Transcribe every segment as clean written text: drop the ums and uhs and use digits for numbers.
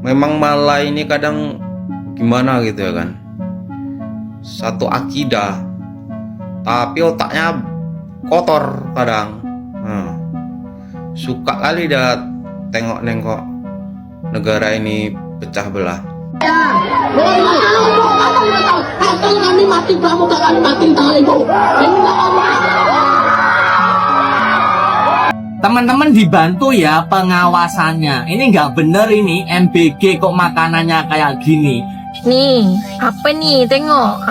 Memang malah ini kadang gimana gitu ya kan, satu akidah tapi otaknya kotor kadang. Suka kali dah tengok-nengok negara ini pecah belah. Kami mati pramuka, kami mati ibu. Teman-teman dibantu ya pengawasannya. Ini nggak bener ini MBG kok makanannya kayak gini. Nih, apa nih? Tengok.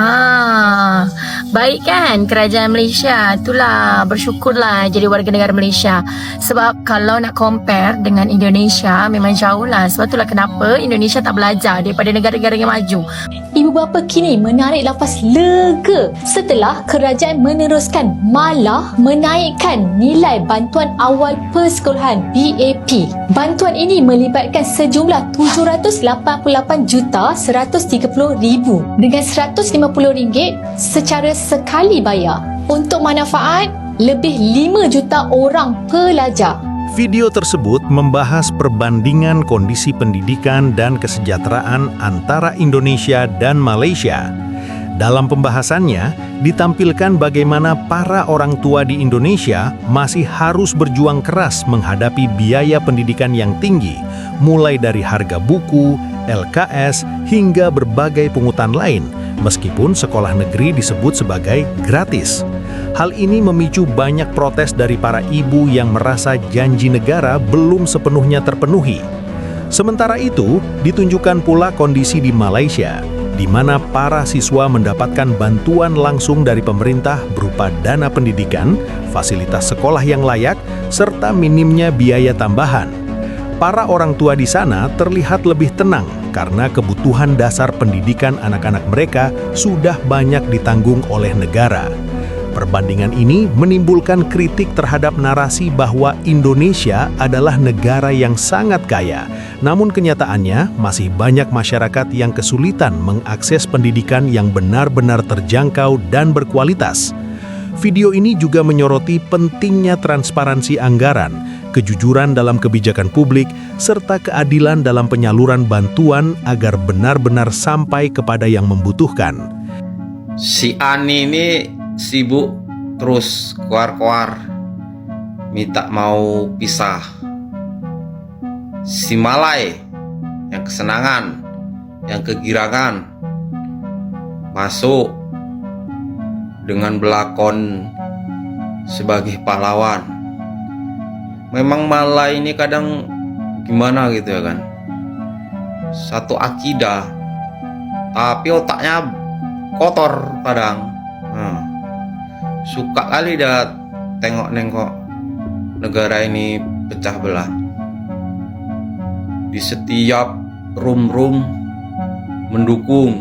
Baik kan kerajaan Malaysia? Itulah, bersyukurlah jadi warga negara Malaysia. Sebab kalau nak compare dengan Indonesia, memang jauh lah. Sebab itulah kenapa Indonesia tak belajar daripada negara-negara yang maju. Ibu bapa kini menarik nafas lega setelah kerajaan meneruskan malah menaikkan nilai bantuan awal persekolahan BAP. Bantuan ini melibatkan sejumlah RM788,130,000 dengan RM150 secara sekali bayar untuk manfaat lebih 5 juta orang pelajar. Video tersebut membahas perbandingan kondisi pendidikan dan kesejahteraan antara Indonesia dan Malaysia. Dalam pembahasannya, ditampilkan bagaimana para orang tua di Indonesia masih harus berjuang keras menghadapi biaya pendidikan yang tinggi, mulai dari harga buku, LKS, hingga berbagai pungutan lain, meskipun sekolah negeri disebut sebagai gratis. Hal ini memicu banyak protes dari para ibu yang merasa janji negara belum sepenuhnya terpenuhi. Sementara itu, ditunjukkan pula kondisi di Malaysia, di mana para siswa mendapatkan bantuan langsung dari pemerintah berupa dana pendidikan, fasilitas sekolah yang layak, serta minimnya biaya tambahan. Para orang tua di sana terlihat lebih tenang karena kebutuhan dasar pendidikan anak-anak mereka sudah banyak ditanggung oleh negara. Perbandingan ini menimbulkan kritik terhadap narasi bahwa Indonesia adalah negara yang sangat kaya, namun kenyataannya masih banyak masyarakat yang kesulitan mengakses pendidikan yang benar-benar terjangkau dan berkualitas. Video ini juga menyoroti pentingnya transparansi anggaran, kejujuran dalam kebijakan publik, serta keadilan dalam penyaluran bantuan agar benar-benar sampai kepada yang membutuhkan. Si Ani ini sibuk terus keluar-keluar minta mau pisah. Si Malai yang kesenangan, yang kegirangan masuk dengan belakon sebagai pahlawan. Memang Malai ini kadang gimana gitu ya kan, satu akidah tapi otaknya kotor kadang. Suka kali dah tengok-nengok negara ini pecah belah. Di setiap room mendukung,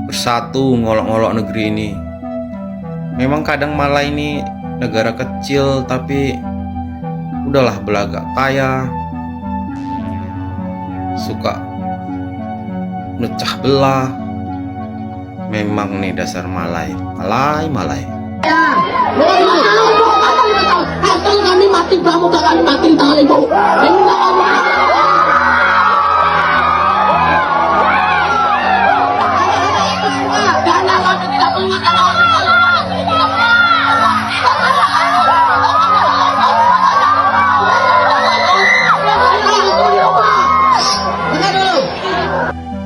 bersatu ngolok-ngolok negeri ini. Memang kadang malah ini negara kecil tapi udahlah belagak kaya, suka mecah belah. Memang nih dasar Malai. Kami mati pramuka, kami mati ibu.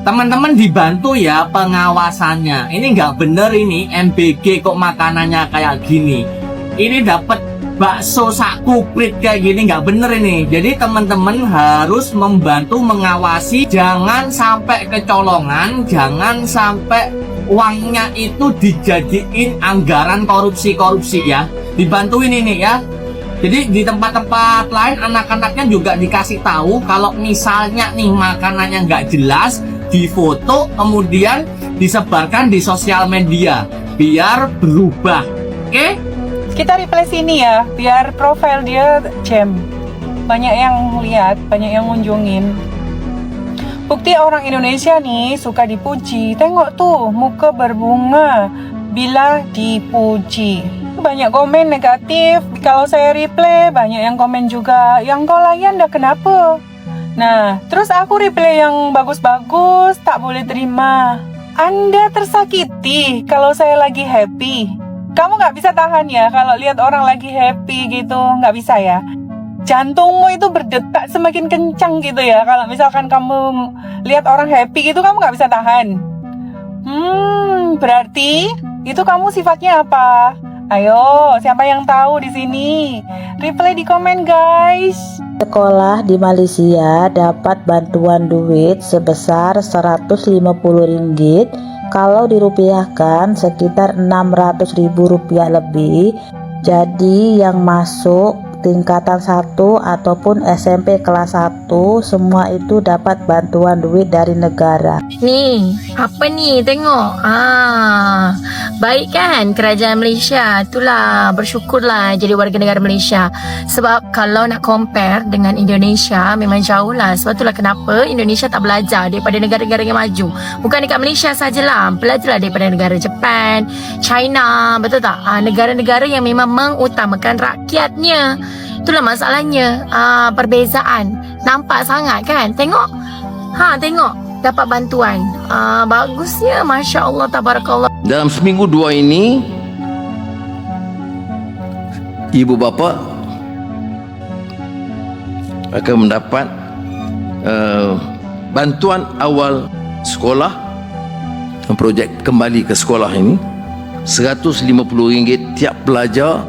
Teman-teman dibantu ya pengawasannya. Ini nggak bener ini MBG kok makanannya kayak gini. Ini dapat bakso sak kuprit kayak gini, nggak bener ini. Jadi teman-teman harus membantu mengawasi, jangan sampai kecolongan, jangan sampai uangnya itu dijadiin anggaran korupsi ya. Dibantuin ini ya. Jadi di tempat-tempat lain anak-anaknya juga dikasih tahu kalau misalnya nih makanannya nggak jelas, difoto kemudian disebarkan di sosial media biar berubah. Oke? Kita replay sini ya, biar profil dia jam. Banyak yang lihat, banyak yang ngunjungin. Bukti orang Indonesia nih suka dipuji. Tengok tuh, muka berbunga bila dipuji. Banyak komen negatif. Kalau saya replay, banyak yang komen juga, yang kau layan dah kenapa? Nah, terus aku reply yang bagus-bagus, tak boleh terima. Anda tersakiti kalau saya lagi happy. Kamu nggak bisa tahan ya kalau lihat orang lagi happy gitu, nggak bisa ya. Jantungmu itu berdetak semakin kencang gitu ya. Kalau misalkan kamu lihat orang happy gitu, kamu nggak bisa tahan. Berarti itu kamu sifatnya apa? Ayo, siapa yang tahu di sini? Reply di komen guys. Sekolah di Malaysia dapat bantuan duit sebesar Rp150, kalau dirupiahkan sekitar Rp600.000 lebih. Jadi yang masuk tingkatan 1 ataupun SMP kelas 1 semua itu dapat bantuan duit dari negara. Ni, apa ni? Tengok. Baik kan kerajaan Malaysia? Itulah, bersyukurlah jadi warga negara Malaysia. Sebab kalau nak compare dengan Indonesia, memang jauh lah. Sebab itulah kenapa Indonesia tak belajar daripada negara-negara yang maju. Bukan dekat Malaysia sajalah. Belajarlah daripada negara Japan, China, betul tak? Negara-negara yang memang mengutamakan rakyatnya. Itulah masalahnya. Perbezaan. Nampak sangat kan? Tengok. Tengok. Dapat bantuan. Bagusnya. Masya Allah, tabarakallah. Dalam seminggu 2 ini, ibu bapa akan mendapat bantuan awal sekolah, projek kembali ke sekolah ini, RM150 tiap pelajar.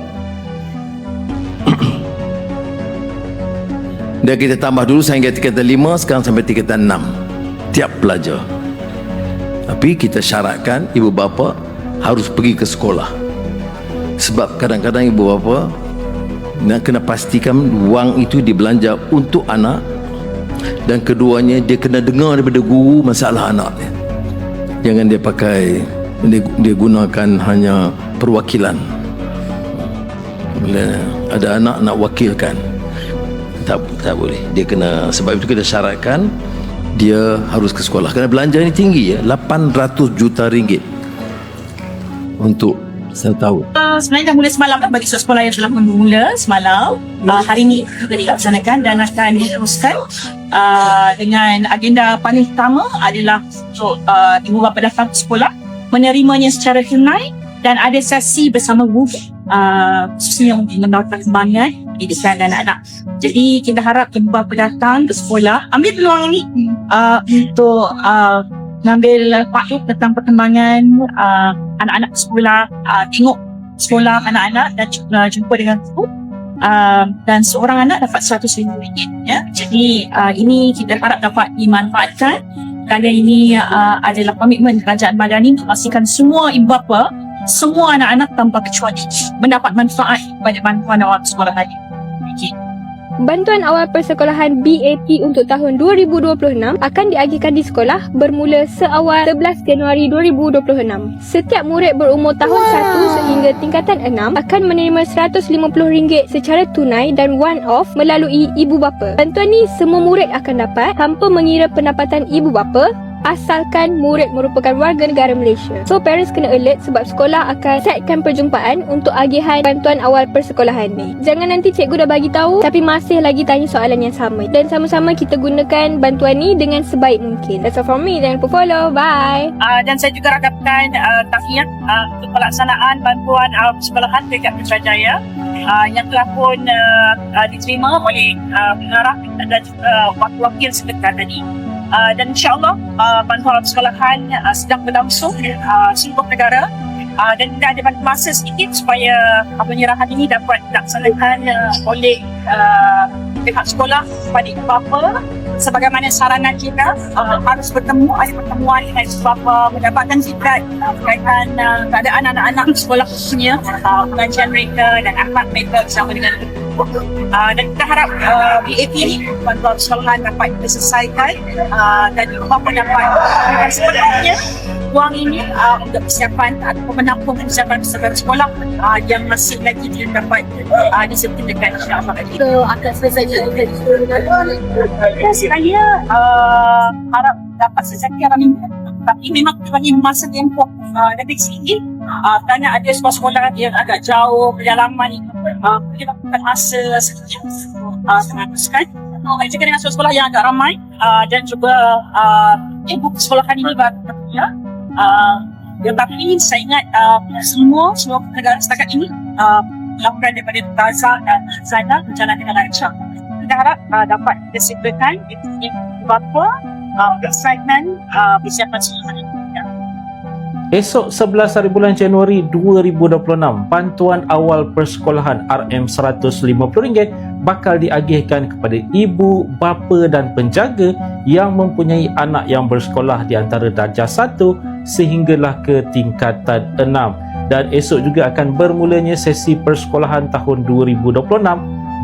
Dan kita tambah dulu sehingga tingkatan 5, sekarang sampai tingkatan 6 tiap pelajar. Tapi kita syaratkan ibu bapa harus pergi ke sekolah. Sebab kadang-kadang ibu bapa nak kena pastikan wang itu dibelanja untuk anak, dan keduanya dia kena dengar daripada guru masalah anak dia. Jangan dia pakai, dia gunakan hanya perwakilan. Bila ada anak nak wakilkan, tak boleh. Dia kena, sebab itu kita syaratkan dia harus ke sekolah. Kerana belanja ini tinggi ya, RM800 juta untuk 1 tahun. Sebenarnya dah mula semalam bagi sekolah yang telah mula semalam. Hari ini juga dilaksanakan dan akan diteruskan dengan agenda paling utama adalah untuk ibu bapa datang ke sekolah, menerimanya secara tunai, dan ada sesi bersama guru khususnya untuk mendapat perkembangan pendidikan anak-anak. Jadi kita harap ibu bapa datang ke sekolah, ambil peluang ini untuk mengambil waktu tentang perkembangan anak-anak sekolah, tengok sekolah anak-anak dan jumpa dengan guru. Dan seorang anak dapat RM100,000 ya. Jadi ini kita harap dapat dimanfaatkan, kerana ini adalah komitmen Kerajaan Madani untuk memastikan semua ibu bapa, semua anak-anak tanpa kecuali mendapat manfaat pada bantuan awal sekolah tadi. Bantuan awal persekolahan BAP untuk tahun 2026 akan diagihkan di sekolah bermula seawal 11 Januari 2026. Setiap murid berumur tahun 1 sehingga tingkatan 6 akan menerima RM150 secara tunai dan one-off melalui ibu bapa. Bantuan ni semua murid akan dapat tanpa mengira pendapatan ibu bapa, asalkan murid merupakan warga negara Malaysia. So parents kena alert sebab sekolah akan setkan perjumpaan untuk agihan bantuan awal persekolahan ni. Jangan nanti cikgu dah bagi tahu tapi masih lagi tanya soalan yang sama. Dan sama-sama kita gunakan bantuan ni dengan sebaik mungkin. That's all from me. Jangan lupa follow. Bye. Dan saya juga rakamkan tahniah untuk pelaksanaan bantuan awal persekolahan dekat Putrajaya yang telah pun diterima oleh pengarah dan wakil sebentar tadi. Dan insyaAllah bantuan persekolahan sedang berlangsung seluruh negara, dan kita ada masa sedikit supaya penyerahan ini dapat dilaksanakan oleh pihak sekolah kepada ibu bapa. Sebagaimana saranan kita harus bertemu, ada pertemuan dengan ibu bapa, mendapatkan feedback berkaitan keadaan anak-anak sekolah khususnya, pengajian mereka dan akhlak mereka bersama dengan dan kita harap BAP ni, bantuan persekolahan dapat diselesaikan dan ibu bapa dapat sebenarnya wang ini untuk persiapan atau menampung persiapan sekolah yang masih lagi tidak dapat disempurnakan, insyaAllah. So akan selesai saya harap dapat selesai minggu, tapi memang bagi masa tempoh lebih sedikit kerana ada sekolah yang agak jauh perjalanan, kita bukan masa sekejap teruskan. Jika dengan sekolah yang agak ramai dan juga ibu sekolahan ini baru tetapi saya ingat semua negara setakat ini melakukan daripada Gaza dan Zainal berjalan dengan lancar. Kita harap dapat disiplinkan itu bapa excitement persiapan sekolah ini. Esok 11 hari bulan Januari 2026, bantuan awal persekolahan RM150 bakal diagihkan kepada ibu, bapa dan penjaga yang mempunyai anak yang bersekolah di antara darjah 1 sehinggalah ke tingkatan 6. Dan esok juga akan bermulanya sesi persekolahan tahun 2026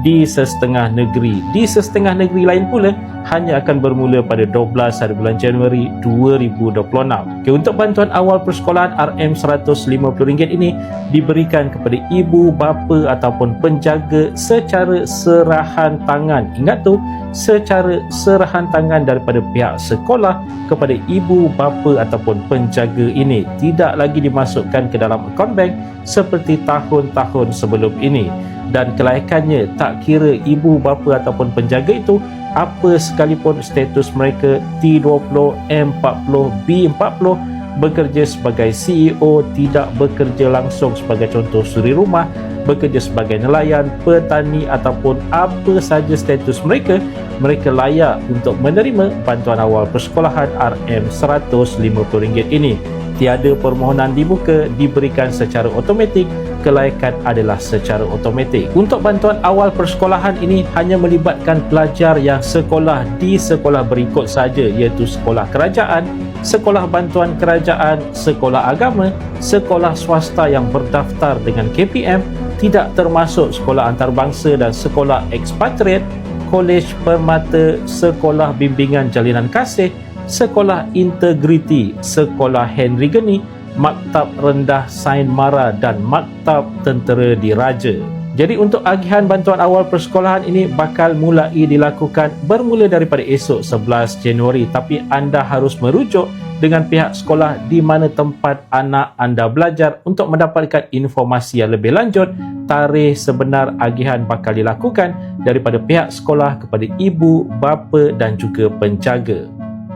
di sesetengah negeri. Di sesetengah negeri lain pula hanya akan bermula pada 12 hari bulan Januari 2026. Untuk bantuan awal persekolahan RM150 ini diberikan kepada ibu, bapa ataupun penjaga secara serahan tangan. Ingat tu, secara serahan tangan daripada pihak sekolah kepada ibu, bapa ataupun penjaga ini. Tidak lagi dimasukkan ke dalam akaun bank seperti tahun-tahun sebelum ini. Dan kelaikannya tak kira ibu, bapa ataupun penjaga itu apa sekalipun status mereka T20, M40, B40, bekerja sebagai CEO, tidak bekerja langsung sebagai contoh suri rumah, bekerja sebagai nelayan, petani ataupun apa saja status mereka, mereka layak untuk menerima bantuan awal persekolahan RM150 ini. Tiada permohonan dibuka, diberikan secara automatik, kelaikan adalah secara automatik. Untuk bantuan awal persekolahan ini hanya melibatkan pelajar yang sekolah di sekolah berikut saja, iaitu sekolah kerajaan, sekolah bantuan kerajaan, sekolah agama, sekolah swasta yang berdaftar dengan KPM, tidak termasuk sekolah antarabangsa dan sekolah ekspatriat, kolej permata, sekolah bimbingan jalinan kasih, sekolah integriti, sekolah Henry Geni, Maktab Rendah Sain Mara dan Maktab Tentera Diraja. Jadi untuk agihan bantuan awal persekolahan ini bakal mulai dilakukan bermula daripada esok 11 Januari, tapi anda harus merujuk dengan pihak sekolah di mana tempat anak anda belajar untuk mendapatkan informasi yang lebih lanjut. Tarikh sebenar agihan bakal dilakukan daripada pihak sekolah kepada ibu, bapa dan juga penjaga.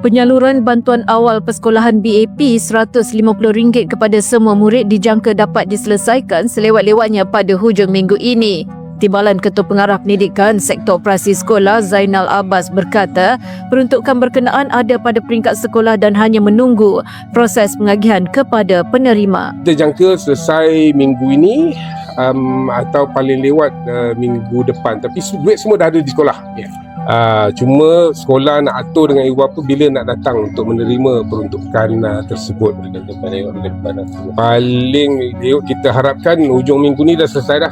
Penyaluran bantuan awal persekolahan BAP RM150 kepada semua murid dijangka dapat diselesaikan selewat-lewatnya pada hujung minggu ini. Timbalan Ketua Pengarah Pendidikan Sektor Operasi Sekolah Zainal Abbas berkata, peruntukan berkenaan ada pada peringkat sekolah dan hanya menunggu proses pengagihan kepada penerima. Kita jangka selesai minggu ini atau paling lewat minggu depan, tapi duit semua dah ada di sekolah. Cuma sekolah nak atur dengan ibu bapa bila nak datang untuk menerima peruntukan tersebut. Paling kita harapkan hujung minggu ni dah selesai dah.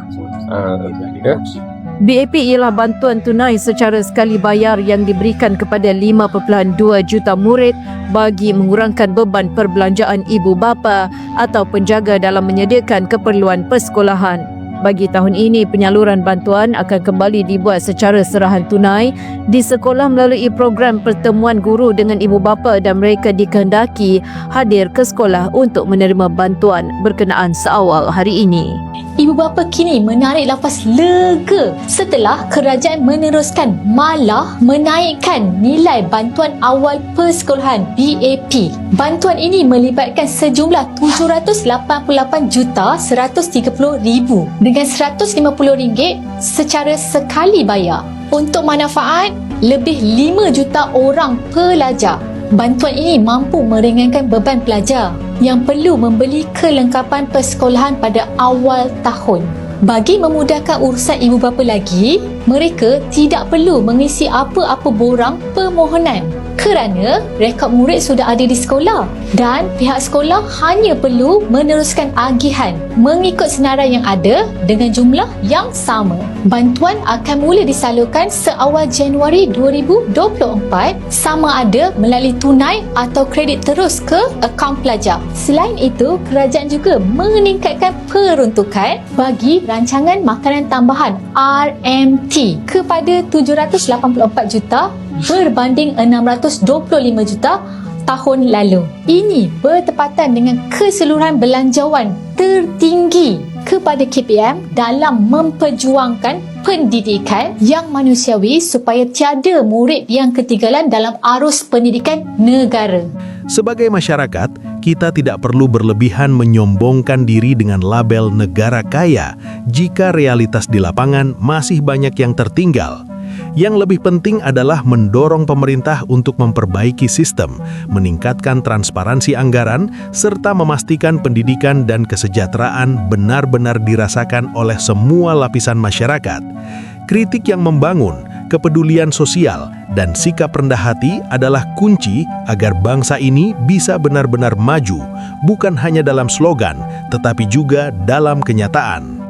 BAP ialah bantuan tunai secara sekali bayar yang diberikan kepada 5.2 juta murid bagi mengurangkan beban perbelanjaan ibu bapa atau penjaga dalam menyediakan keperluan persekolahan. Bagi tahun ini, penyaluran bantuan akan kembali dibuat secara serahan tunai di sekolah melalui program pertemuan guru dengan ibu bapa dan mereka dikehendaki hadir ke sekolah untuk menerima bantuan berkenaan seawal hari ini. Ibu bapa kini menarik nafas lega setelah kerajaan meneruskan malah menaikkan nilai bantuan awal persekolahan BAP. Bantuan ini melibatkan sejumlah RM788,130,000 dengan RM150 secara sekali bayar untuk manfaat lebih 5 juta orang pelajar. Bantuan ini mampu meringankan beban pelajar yang perlu membeli kelengkapan persekolahan pada awal tahun. Bagi memudahkan urusan ibu bapa lagi, mereka tidak perlu mengisi apa-apa borang permohonan kerana rekod murid sudah ada di sekolah dan pihak sekolah hanya perlu meneruskan agihan mengikut senarai yang ada dengan jumlah yang sama. Bantuan akan mula disalurkan seawal Januari 2024 sama ada melalui tunai atau kredit terus ke akaun pelajar. Selain itu, kerajaan juga meningkatkan peruntukan bagi rancangan makanan tambahan RMT kepada 784 juta berbanding 625 juta tahun lalu. Ini bertepatan dengan keseluruhan belanjawan tertinggi kepada KPM dalam memperjuangkan pendidikan yang manusiawi supaya tiada murid yang ketinggalan dalam arus pendidikan negara. Sebagai masyarakat, kita tidak perlu berlebihan menyombongkan diri dengan label negara kaya jika realitas di lapangan masih banyak yang tertinggal. Yang lebih penting adalah mendorong pemerintah untuk memperbaiki sistem, meningkatkan transparansi anggaran, serta memastikan pendidikan dan kesejahteraan benar-benar dirasakan oleh semua lapisan masyarakat. Kritik yang membangun, kepedulian sosial, dan sikap rendah hati adalah kunci agar bangsa ini bisa benar-benar maju, bukan hanya dalam slogan, tetapi juga dalam kenyataan.